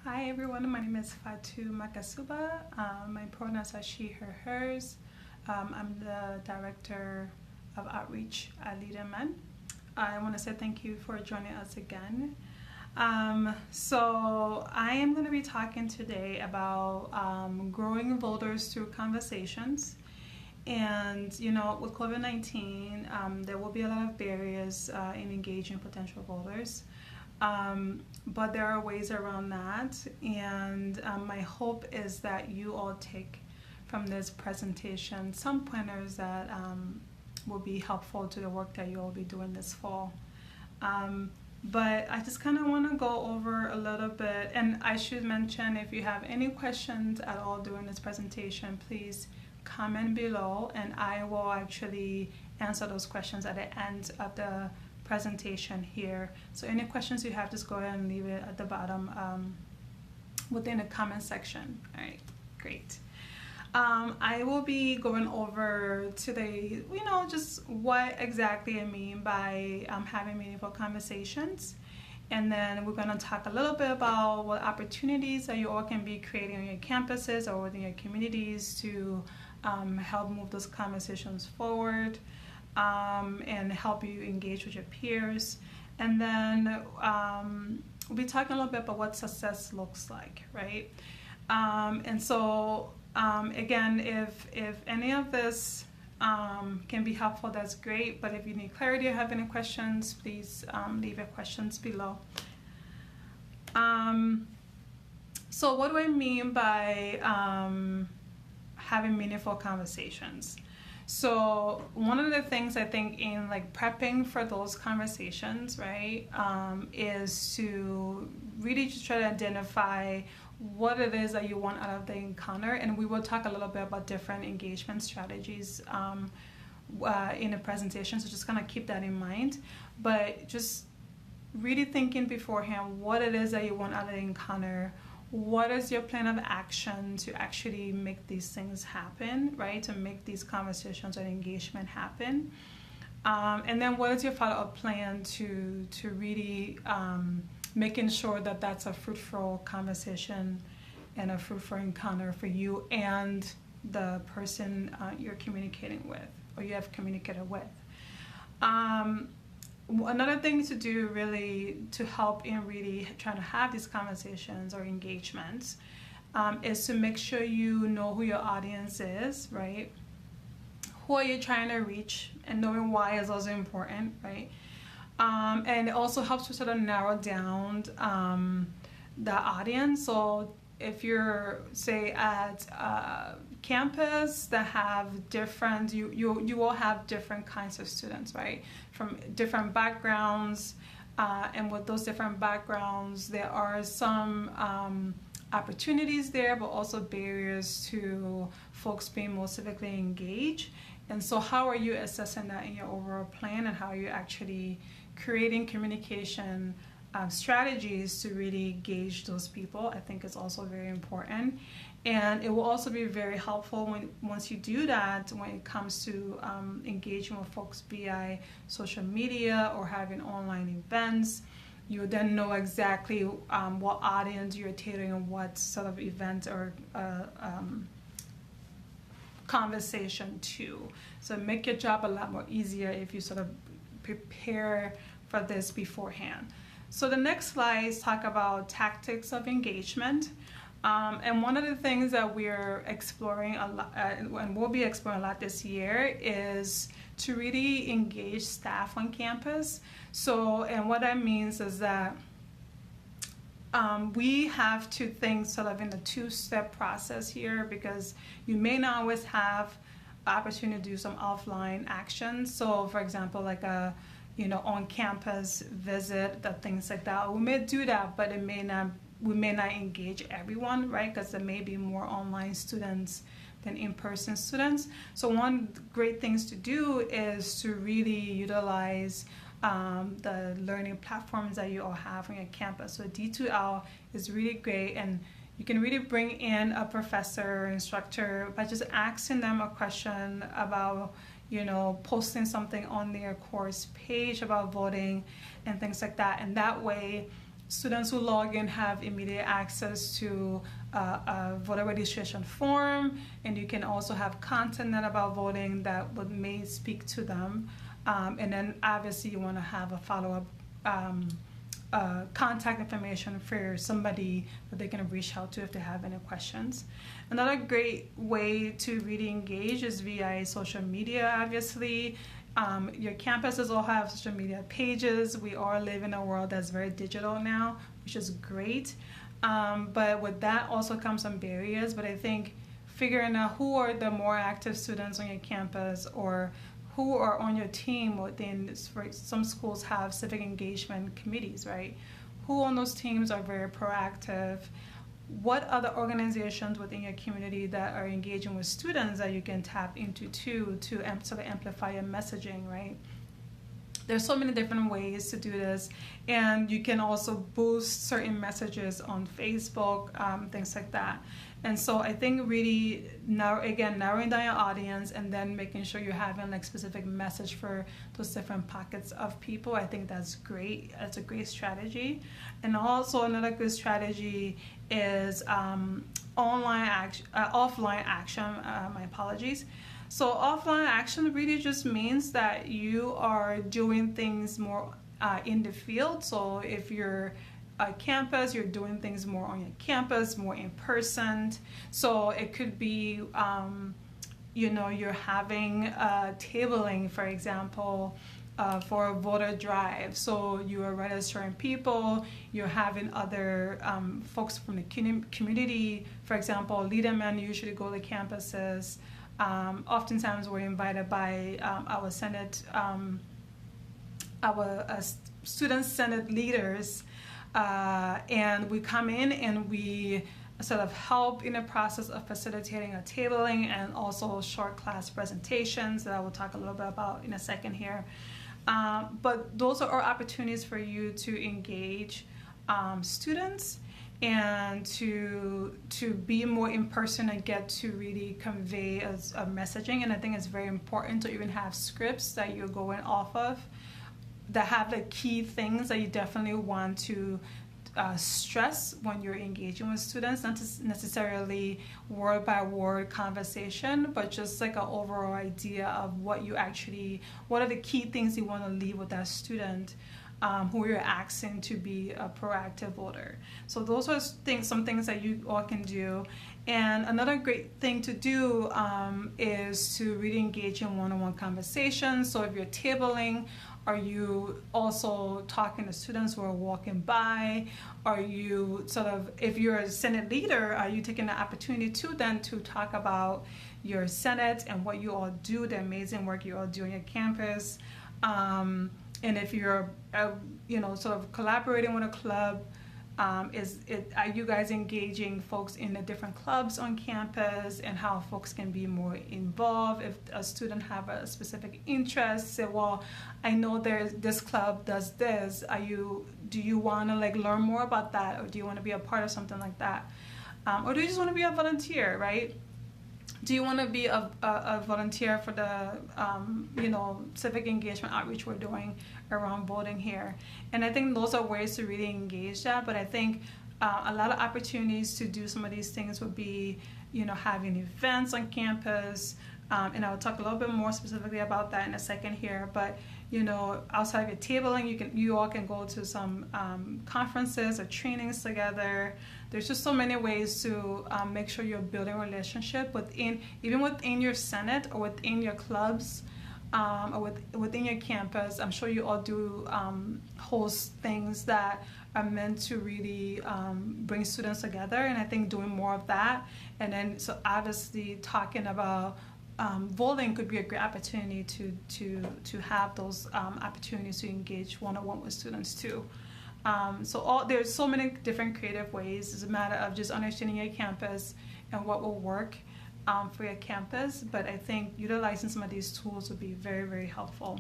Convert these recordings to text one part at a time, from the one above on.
Hi everyone, my name is Fatu Makasuba. My pronouns are she, her, hers. I'm the Director of Outreach at LeadMN. I want to say thank you for joining us again. So I am going to be talking today about growing voters through conversations. And you know, with COVID-19, there will be a lot of barriers in engaging potential voters. But there are ways around that, and my hope is that you all take from this presentation some pointers that will be helpful to the work that you will be doing this fall. But I just kind of want to go over a little bit, and I should mention, if you have any questions at all during this presentation, please comment below and I will actually answer those questions at the end of the presentation here. So any questions you have, just go ahead and leave it at the bottom within the comment section. All right, great. I will be going over today, just what exactly I mean by having meaningful conversations. And then we're going to talk a little bit about what opportunities that you all can be creating on your campuses or within your communities to help move those conversations forward and help you engage with your peers. And then we'll be talking a little bit about what success looks like, right? And so again, if any of this can be helpful, that's great. But if you need clarity or have any questions, please leave your questions below. So what do I mean by having meaningful conversations? So one of the things I think in prepping for those conversations, right, is to really just try to identify what it is that you want out of the encounter. And we will talk a little bit about different engagement strategies in the presentation, so just kind of keep that in mind. But just really thinking beforehand what it is that you want out of the encounter. What is your plan of action to actually make these things happen, right? To make these conversations and engagement happen. And then what is your follow-up plan to really making sure that that's a fruitful conversation and a fruitful encounter for you and the person you're communicating with or you have communicated with. Another thing to do really to help in really trying to have these conversations or engagements is to make sure you know who your audience is, right? Who are you trying to reach, and knowing why is also important, right? And it also helps to sort of narrow down the audience. So if you're, say, at campus that have different, you will have different kinds of students, right? From different backgrounds. And with those different backgrounds, there are some opportunities there, but also barriers to folks being more civically engaged. And so how are you assessing that in your overall plan, and how are you actually creating communication strategies to really gauge those people? I think is also very important. And it will also be very helpful once you do that, when it comes to engaging with folks via social media or having online events. You then know exactly what audience you're catering and what sort of event or conversation to. So make your job a lot more easier if you sort of prepare for this beforehand. So the next slides talk about tactics of engagement. And one of the things that we're exploring a lot, and we'll be exploring a lot this year, is to really engage staff on campus. So, and what that means is that we have to think sort of in a two-step process here, because you may not always have opportunity to do some offline actions. So, for example, like a on-campus visit, things like that. We may do that, but we may not engage everyone, right? Because there may be more online students than in-person students. So one great things to do is to really utilize the learning platforms that you all have on your campus. So D2L is really great, and you can really bring in a professor or instructor by just asking them a question about, posting something on their course page about voting and things like that. And that way, students who log in have immediate access to a voter registration form, and you can also have content about voting that may speak to them. And then obviously you want to have a follow-up contact information for somebody that they can reach out to if they have any questions. Another great way to really engage is via social media, obviously. Your campuses all have social media pages. We all live in a world that's very digital now, which is great. But with that also comes some barriers. But I think figuring out who are the more active students on your campus, or who are on your team within, some schools have civic engagement committees, right? Who on those teams are very proactive? What other organizations within your community that are engaging with students that you can tap into too, to sort of amplify your messaging, right? There's so many different ways to do this, and you can also boost certain messages on Facebook, things like that. And so I think really narrowing down your audience, and then making sure you're having like specific message for those different pockets of people. I think that's great. That's a great strategy. And also another good strategy is offline action. My apologies. So offline action really just means that you are doing things more in the field. So if you're campus, you're doing things more on your campus, more in person. So it could be, you're having tabling, for example, for a voter drive. So you are registering people, you're having other folks from the community. For example, LeadMN usually go to campuses. Oftentimes we're invited by our Senate, our student Senate leaders, and we come in and we sort of help in the process of facilitating a tabling and also short class presentations that I will talk a little bit about in a second here. But those are opportunities for you to engage students and to be more in person and get to really convey a messaging. And I think it's very important to even have scripts that you're going off of that have the key things that you definitely want to stress when you're engaging with students, not necessarily word by word conversation, but just like an overall idea of what are the key things you want to leave with that student who you're asking to be a proactive voter. So those are some things that you all can do. And another great thing to do is to really engage in one-on-one conversations. So if you're tabling, are you also talking to students who are walking by? Are you if you're a Senate leader, are you taking the opportunity to talk about your Senate and what you all do, the amazing work you all do on your campus? And if you're, collaborating with a club, are you guys engaging folks in the different clubs on campus, and how folks can be more involved? If a student have a specific interest, say, well, I know this club does this. Do you want to learn more about that, or do you want to be a part of something like that? Or do you just want to be a volunteer, right? Do you want to be a volunteer for the civic engagement outreach we're doing around voting here? And I think those are ways to really engage that. But I think a lot of opportunities to do some of these things would be, having events on campus. And I'll talk a little bit more specifically about that in a second here. But outside of your tabling, you all can go to some conferences or trainings together. There's just so many ways to make sure you're building a relationship even within your Senate or within your clubs or within your campus. I'm sure you all do host things that are meant to really bring students together, and I think doing more of that. And then so obviously talking about voting could be a great opportunity to have those opportunities to engage one-on-one with students too. There's so many different creative ways. It's a matter of just understanding your campus and what will work for your campus. But I think utilizing some of these tools would be very, very helpful.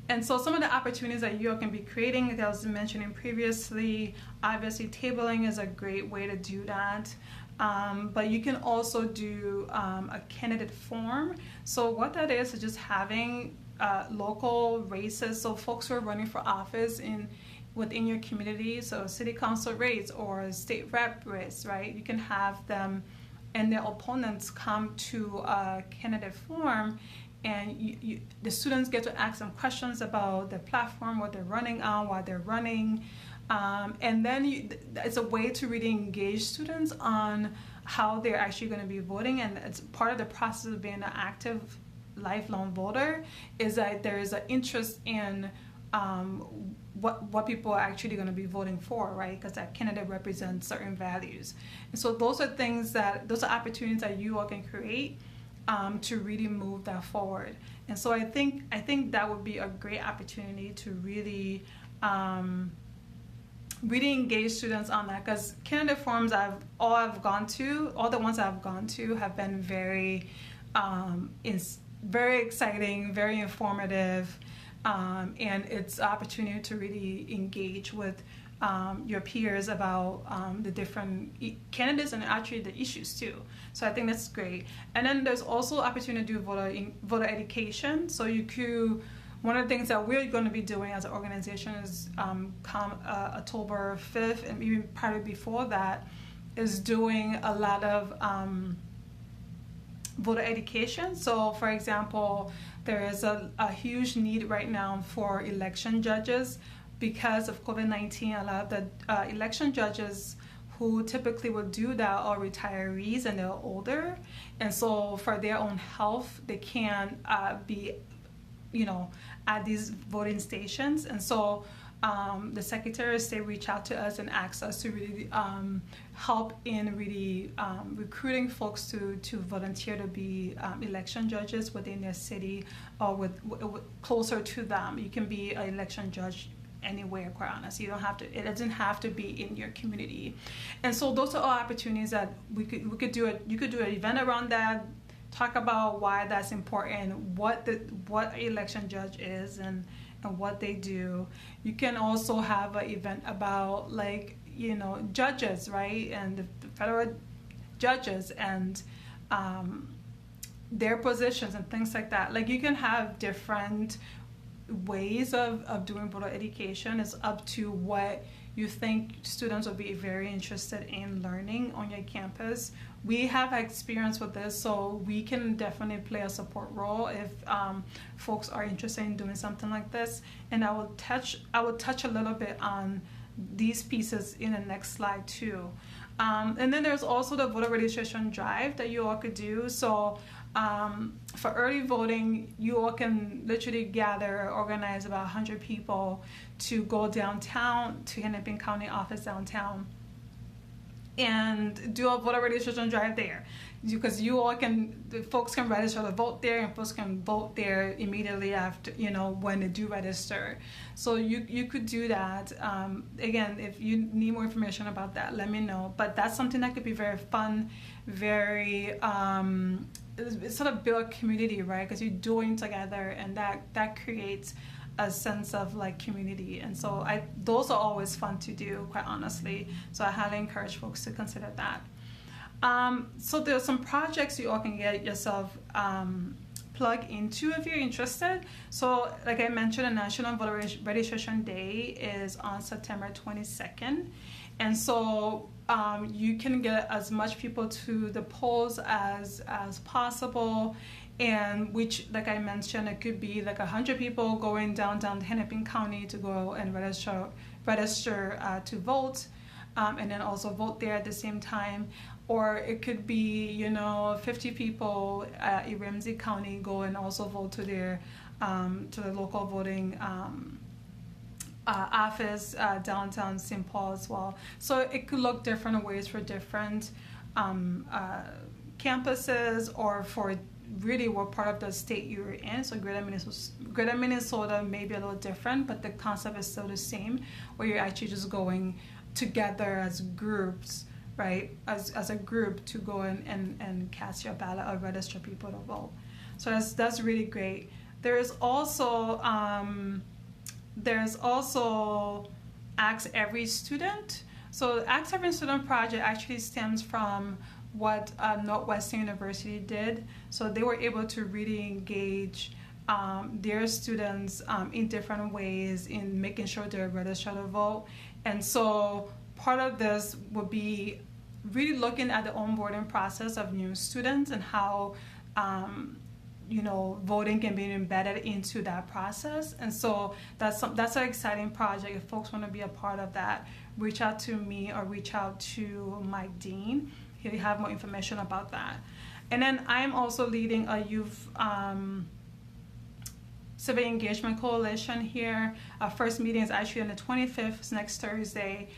And so some of the opportunities that you all can be creating, that I was mentioning previously, obviously tabling is a great way to do that. But you can also do a candidate form. So what that is just having local races, so folks who are running for office in within your community, so city council race or state rep race, right? You can have them and their opponents come to a candidate forum, and the students get to ask them questions about their platform, what they're running on, why they're running. And then it's a way to really engage students on how they're actually going to be voting. And it's part of the process of being an active, lifelong voter is that there is an interest in what people are actually going to be voting for, right? Because that candidate represents certain values. And so those are opportunities that you all can create to really move that forward. And so I think that would be a great opportunity to really really engage students on that, because candidate forums all the ones I've gone to have been very very exciting, very informative, and it's an opportunity to really engage with your peers about the different candidates and actually the issues too. So I think that's great. And then there's also opportunity to do voter education. So one of the things that we're going to be doing as an organization is come October 5th, and even probably before that, is doing a lot of voter education. So for example, there is a huge need right now for election judges. Because of COVID-19, a lot of the election judges who typically would do that are retirees and they're older. And so for their own health, they can't be, at these voting stations. And so the Secretary of State reached out to us and asked us to really help in really recruiting folks to volunteer to be election judges within their city or closer to them. You can be an election judge anywhere, quite honestly. It doesn't have to be in your community. And so those are all opportunities that you could do an event around that, talk about why that's important, what an election judge is and what they do. You can also have an event about judges, right? And the federal judges and their positions and things like that. Like, you can have different ways of doing voter education. Is up to what you think students will be very interested in learning on your campus. We have experience with this, so we can definitely play a support role if folks are interested in doing something like this. And I will touch a little bit on these pieces in the next slide too. And then there's also the voter registration drive that you all could do. So for early voting, you all can literally organize about 100 people to go downtown to Hennepin County office downtown and do a voter registration drive there, because folks can register to vote there, and folks can vote there immediately after, when they do register. So you could do that. Again, if you need more information about that, let me know. But that's something that could be very fun, very sort of build a community, right? Because you're doing together, and that creates a sense of community. And so those are always fun to do, quite honestly. So I highly encourage folks to consider that. So there's some projects you all can get yourself plug into if you're interested. So like I mentioned, the National Voter Registration Day is on September 22nd. And so you can get as much people to the polls as possible, and which, like I mentioned, it could be 100 people going down to Hennepin County to go and register to vote, and then also vote there at the same time. Or it could be 50 people in Ramsey County go and also vote to their to the local voting office downtown St. Paul as well. So it could look different ways for different campuses, or for really what part of the state you're in. So Greater Minnesota may be a little different, but the concept is still the same, where you're actually just going together as groups, right? As a group to go and cast your ballot or register people to vote. So that's really great. There's also Ask Every Student. So the Ask Every Student project actually stems from what Northwestern University did. So they were able to really engage their students in different ways in making sure they're registered to vote. And so part of this would be really looking at the onboarding process of new students and how voting can be embedded into that process. And so that's an exciting project. If folks want to be a part of that, reach out to me or reach out to Mike Dean. He'll have more information about that. And then I'm also leading a youth civic engagement coalition here. Our first meeting is actually on the 25th, it's next Thursday.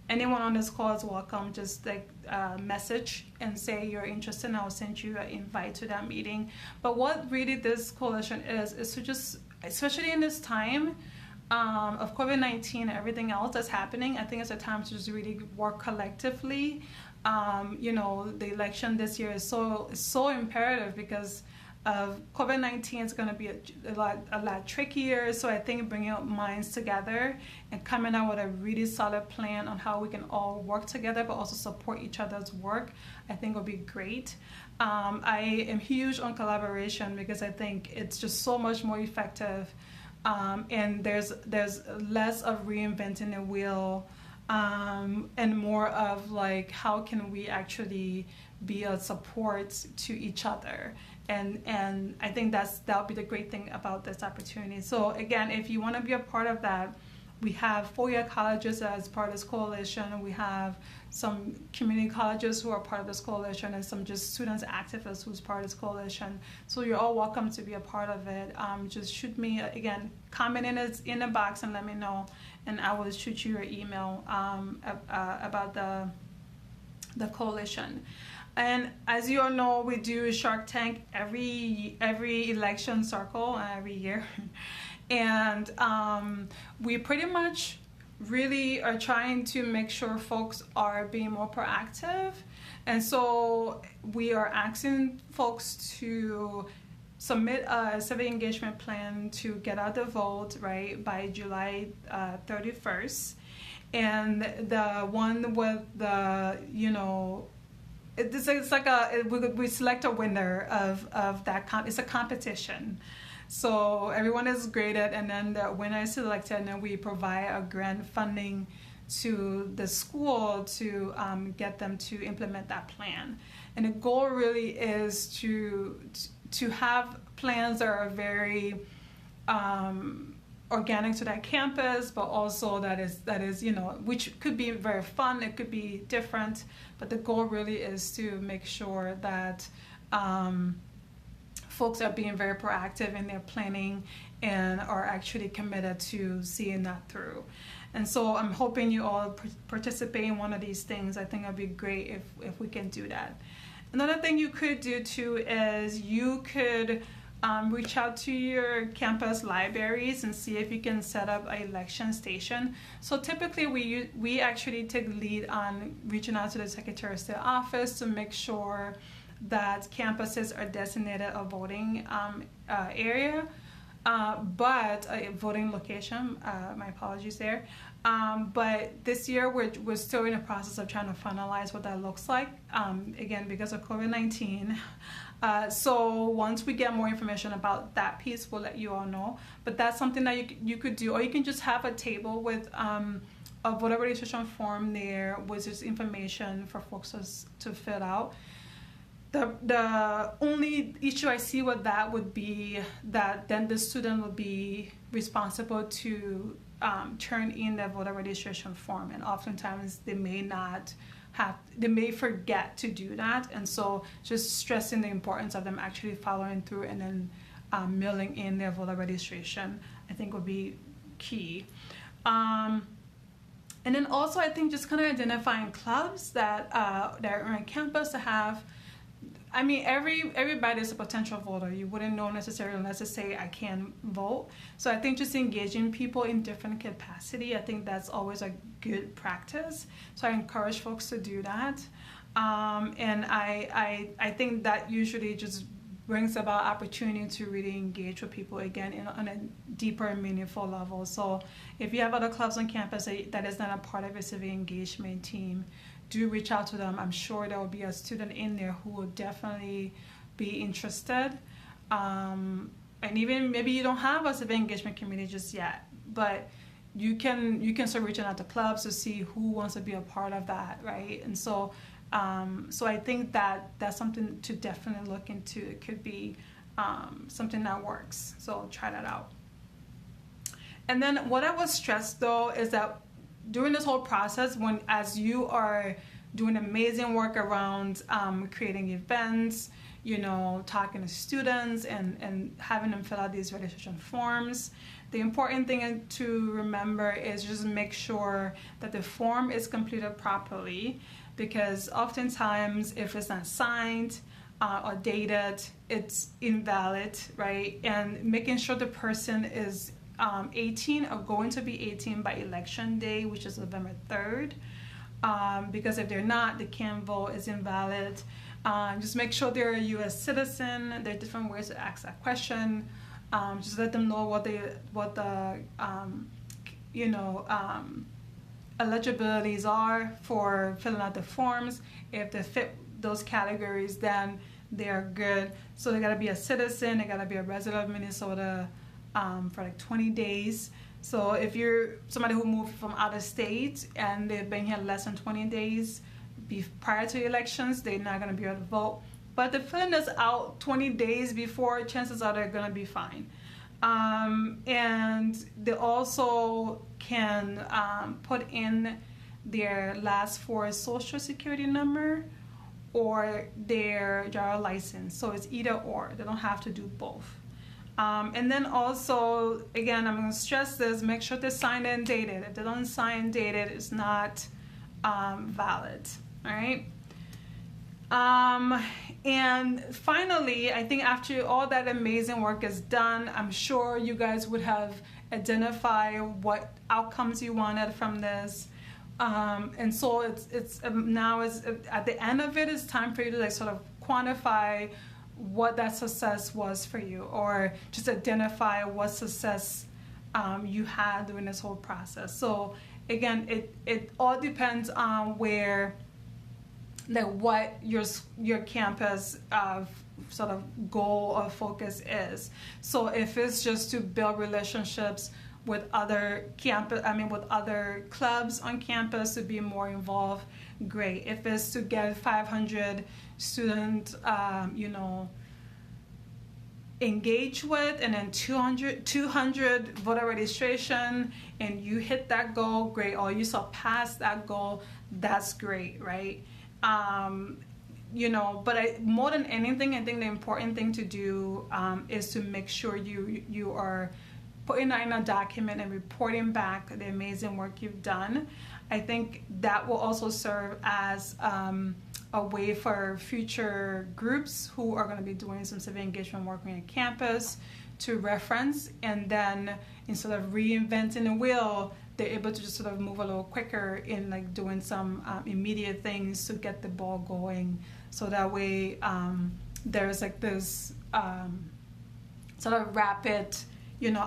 Anyone on this call is welcome. Just message and say you're interested, and I'll send you an invite to that meeting. But what really this coalition is to just, especially in this time of COVID-19 and everything else that's happening, I think it's a time to just really work collectively. The election this year is so imperative because of COVID-19. It's going to be a lot trickier. So I think bringing up minds together and coming out with a really solid plan on how we can all work together but also support each other's work, I think will be great. I am huge on collaboration because I think it's just so much more effective, and there's less of reinventing the wheel, and more of like how can we actually be a support to each other. And I think that'll be the great thing about this opportunity. So again, if you want to be a part of that, we have four-year colleges as part of this coalition. We have some community colleges who are part of this coalition, and some just students activists who's part of this coalition. So you're all welcome to be a part of it. Just shoot me, again, comment in the box and let me know, and I will shoot you your email about the coalition. And as you all know, we do Shark Tank every election cycle, every year. And we pretty much really are trying to make sure folks are being more proactive. And so we are asking folks to submit a civic engagement plan to get out the vote, right, by July 31st. And the one with the, it's like we select a winner of that. It's a competition. So everyone is graded, and then the winner is selected, and then we provide a grant funding to the school to get them to implement that plan. And the goal really is to have plans that are very organic to that campus, but also that is which could be very fun, it could be different, but the goal really is to make sure that folks are being very proactive in their planning and are actually committed to seeing that through. And so I'm hoping you all participate in one of these things. I think it'd be great if we can do that. Another thing you could do too is you could reach out to your campus libraries and see if you can set up an election station. So typically we actually take the lead on reaching out to the Secretary of State office to make sure that campuses are designated a voting area, but a voting location. My apologies there. But this year we're still in the process of trying to finalize what that looks like. Again, because of COVID-19. So once we get more information about that piece, we'll let you all know. But that's something that you could do, or you can just have a table with a voter registration form there with just information for folks to fill out. The only issue I see with that would be that then the student would be responsible to turn in their voter registration form, and oftentimes they may forget to do that, and so just stressing the importance of them actually following through and then mailing in their voter registration, I think would be key. And then also I think just kind of identifying clubs that are on campus to have. I mean, everybody is a potential voter. You wouldn't know necessarily unless they say I can vote. So I think just engaging people in different capacity, I think that's always a good practice. So I encourage folks to do that. And I think that usually just brings about opportunity to really engage with people again on a deeper and meaningful level. So if you have other clubs on campus that is not a part of a civic engagement team, do reach out to them. I'm sure there will be a student in there who will definitely be interested. and even maybe you don't have a civic engagement committee just yet, but you can start reaching out to clubs to see who wants to be a part of that, right? And so I think that's something to definitely look into. It could be something that works, so try that out. And then what I was stressed though is that during this whole process, as you are doing amazing work around creating events, talking to students and having them fill out these registration forms, the important thing to remember is just make sure that the form is completed properly, because oftentimes if it's not signed or dated, it's invalid, right? And making sure the person is 18 or going to be 18 by election day, which is November 3rd, because if they're not, they can't vote, it's invalid. Just make sure they're a U.S. citizen. There are different ways to ask that question. Just let them know what the eligibilities are for filling out the forms. If they fit those categories, then they're good. So they gotta be a citizen, they gotta be a resident of Minnesota for like 20 days. So if you're somebody who moved from out of state and they've been here less than 20 days prior to the elections, they're not gonna be able to vote. But if they're filling this out 20 days before, chances are they're gonna be fine. And they also can put in their last four social security number or their driver's license. So it's either or. They don't have to do both. And then also, again, I'm going to stress this, make sure they're signed and dated. If they don't sign and dated, it's not valid. All right? And finally, I think after all that amazing work is done, I'm sure you guys would have identified what outcomes you wanted from this. And so it's now is at the end of it, it's time for you to like sort of quantify what that success was for you, or just identify what success you had during this whole process. So again, it all depends on what your campus sort of goal or focus is. So if it's just to build relationships with other clubs on campus to be more involved, great. If it's to get 500 students, engage with, and then 200 voter registration, and you hit that goal, great. Or you surpass that goal, that's great, right? But more than anything, I think the important thing to do is to make sure you are putting that in a document and reporting back the amazing work you've done. I think that will also serve as a way for future groups who are going to be doing some civic engagement work on campus to reference, and then instead of reinventing the wheel, they're able to just sort of move a little quicker in like doing some immediate things to get the ball going. So that way there's like this sort of rapid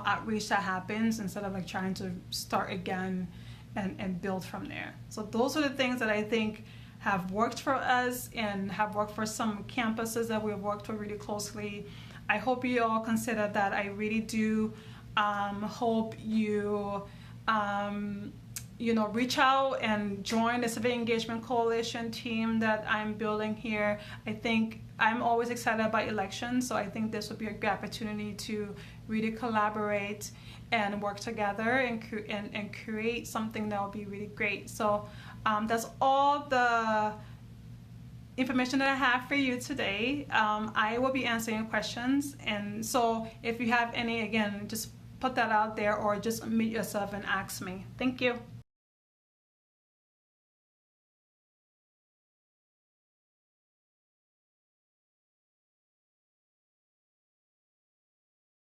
outreach that happens instead of like trying to start again and build from there. So those are the things that I think have worked for us and have worked for some campuses that we've worked with really closely. I hope you all consider that. I really do hope you reach out and join the Civic Engagement Coalition team that I'm building here. I think I'm always excited about elections, so I think this would be a great opportunity to really collaborate and work together and create something that will be really great. So that's all the information that I have for you today. I will be answering your questions, and so if you have any, again, just put that out there or just unmute yourself and ask me. Thank you.